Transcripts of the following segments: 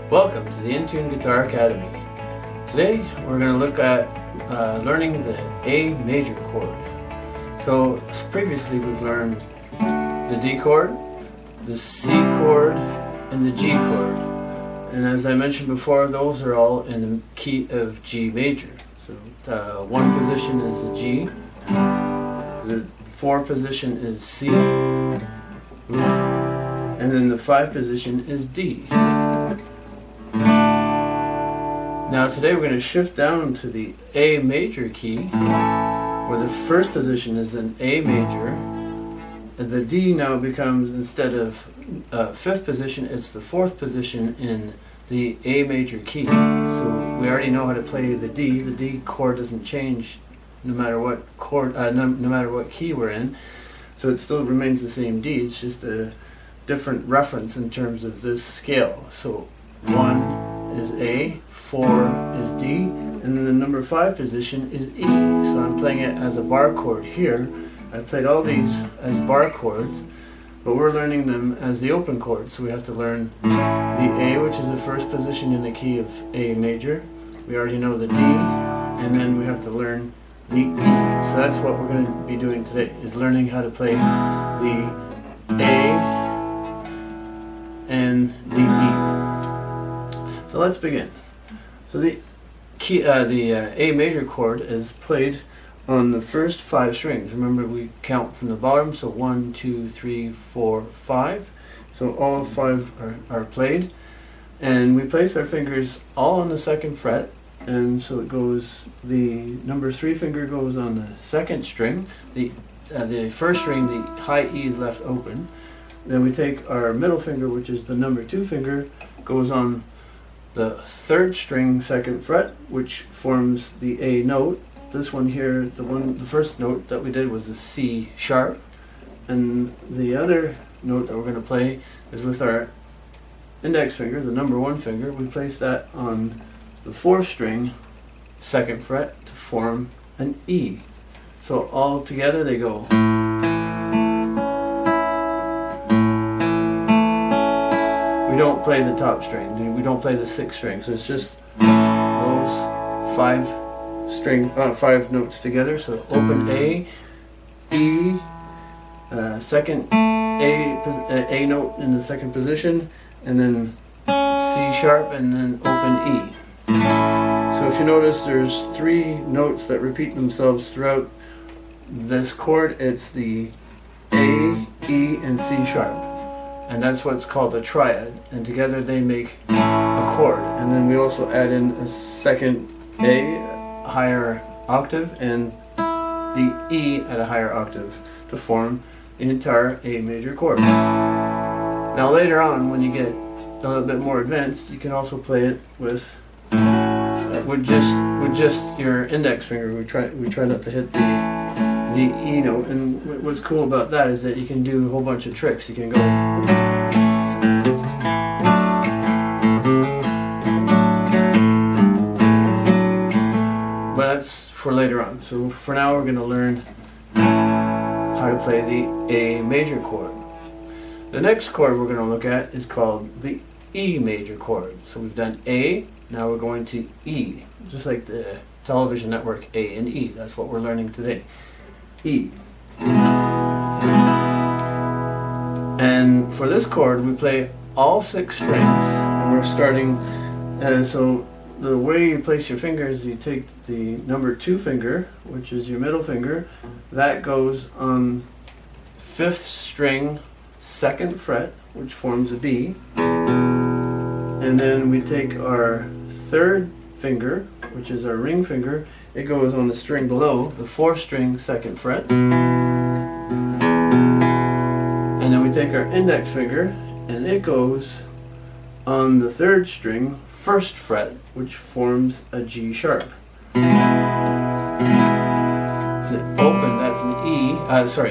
Welcome to the In-Tune Guitar Academy. Today we're going to look at learning the A major chord. So previously we've learned the D chord, the C chord, and the G chord. And as I mentioned before, those are all in the key of G major. So one position is the G, the 4 position is C, and then the 5 position is D. Now today we're going to shift down to the A major key, where the first position is an A major. The D now becomes, instead of 5th position, it's the 4th position in the A major key. So we already know how to play the D. The D chord doesn't change no matter what chord, no matter what key we're in. So it still remains the same D. It's just a different reference in terms of this scale. So 1 is A, 4 is D, and then the number 5 position is E. So I'm playing it as a bar chord here. I've played all these as bar chords, but we're learning them as the open chord. So we have to learn the A, which is the first position in the key of A major. We already know the D, and then we have to learn the E. So that's what we're going to be doing today, is learning how to play the A and the E. So let's begin. So the key, A major chord is played on the first 5 strings. Remember, we count from the bottom, so 1, 2, 3, 4, 5. So all 5 are played, and we place our fingers all on the 2nd fret, and so it goes, the number 3 finger goes on the 2nd string, the 1st string, the high E is left open. Then we take our middle finger, which is the number 2 finger, goes on the 3rd string, 2nd fret, which forms the A note. This one here, the first note that we did was the C sharp, and the other note that we're going to play is with our index finger, the number 1 finger. We place that on the 4th string, 2nd fret, to form an E. So all together they go. We don't play the top string. We don't play the 6th string. So it's just those 5 notes together. So open A, E, second A note in the 2nd position, and then C sharp, and then open E. So if you notice, there's 3 notes that repeat themselves throughout this chord. It's the A, E, and C sharp. And that's what's called a triad, and together they make a chord. And then we also add in a 2nd A, a higher octave, and the E at a higher octave to form the entire A major chord. Now later on, when you get a little bit more advanced, you can also play it with just your index finger. We try not to hit the E note, and what's cool about that is that you can do a whole bunch of tricks. You can go, but that's for later on. So for now we're going to learn how to play the A major chord. The next chord we're going to look at is called the E major chord. So we've done A, now we're going to E, just like the television network A and E. That's what we're learning today. E. And for this chord we play all 6 strings, and we're starting, so the way you place your fingers, you take the number 2 finger, which is your middle finger, that goes on 5th string, 2nd fret, which forms a B, and then we take our 3rd finger, which is our ring finger, it goes on the string below, the 4th string, 2nd fret. And then we take our index finger, and it goes on the 3rd string, 1st fret, which forms a G sharp. So open, that's an E,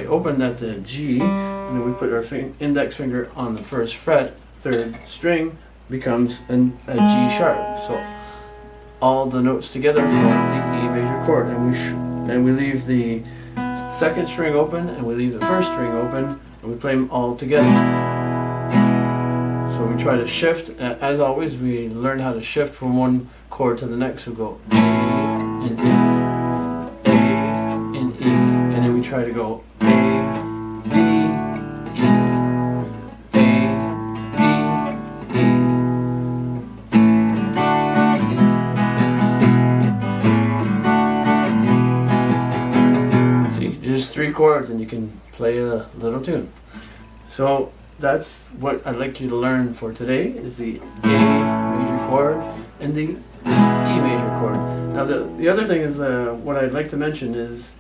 open, that's a G, and then we put our index finger on the 1st fret, 3rd string, becomes a G sharp. So all the notes together form the E major chord, and we leave the 2nd string open, and we leave the 1st string open, and we play them all together. So we try to shift. As always, we learn how to shift from one chord to the next. So we go A and E, A and E, and then we try to go A, D, E, A, D, E. See, just 3 chords and you can play a little tune. So that's what I'd like you to learn for today, is the A major chord and the E major chord. Now the other thing is, what I'd like to mention is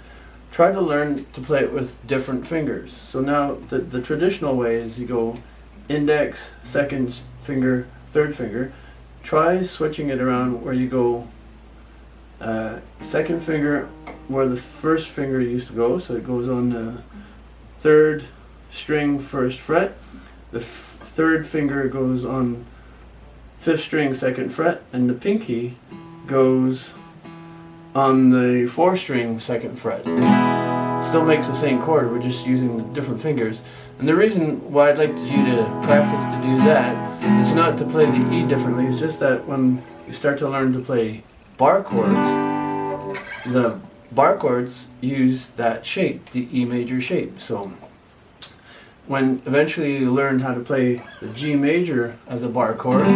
try to learn to play it with different fingers. So now the traditional way is you go index, second finger, third finger. Try switching it around where you go second finger where the first finger used to go, so it goes on the third string, first fret. The third finger goes on 5th string, 2nd fret, and the pinky goes on the 4th string, 2nd fret. Still makes the same chord, we're just using the different fingers. And the reason why I'd like you to practice to do that is not to play the E differently, it's just that when you start to learn to play bar chords, the bar chords use that shape, the E major shape. So when eventually you learn how to play the G major as a bar chord,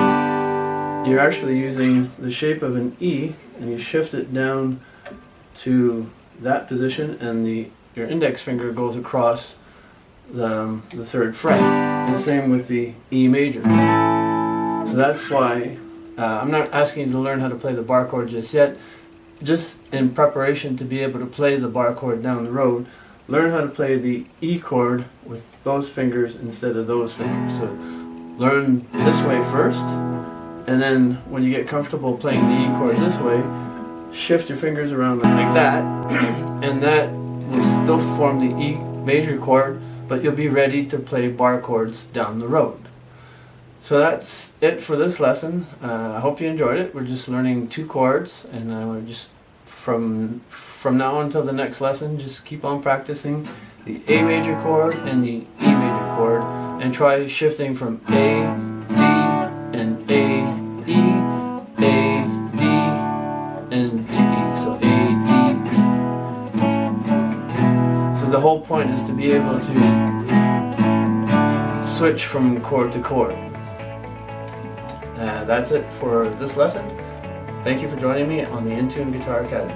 you're actually using the shape of an E, and you shift it down to that position, and your index finger goes across the 3rd fret. And the same with the E major. So that's why I'm not asking you to learn how to play the bar chord just yet. Just in preparation to be able to play the bar chord down the road, learn how to play the E chord with those fingers instead of those fingers. So learn this way first, and then when you get comfortable playing the E chord this way, shift your fingers around like that, and that will still form the E major chord, but you'll be ready to play bar chords down the road. So that's it for this lesson. I hope you enjoyed it. We're just learning 2 chords, and we're just from now until the next lesson, just keep on practicing the A major chord and the E major chord, and try shifting from A, D, and A, E, A, D, and D. So A, D, E. So the whole point is to be able to switch from chord to chord. That's it for this lesson. Thank you for joining me on the In Tune Guitar Academy.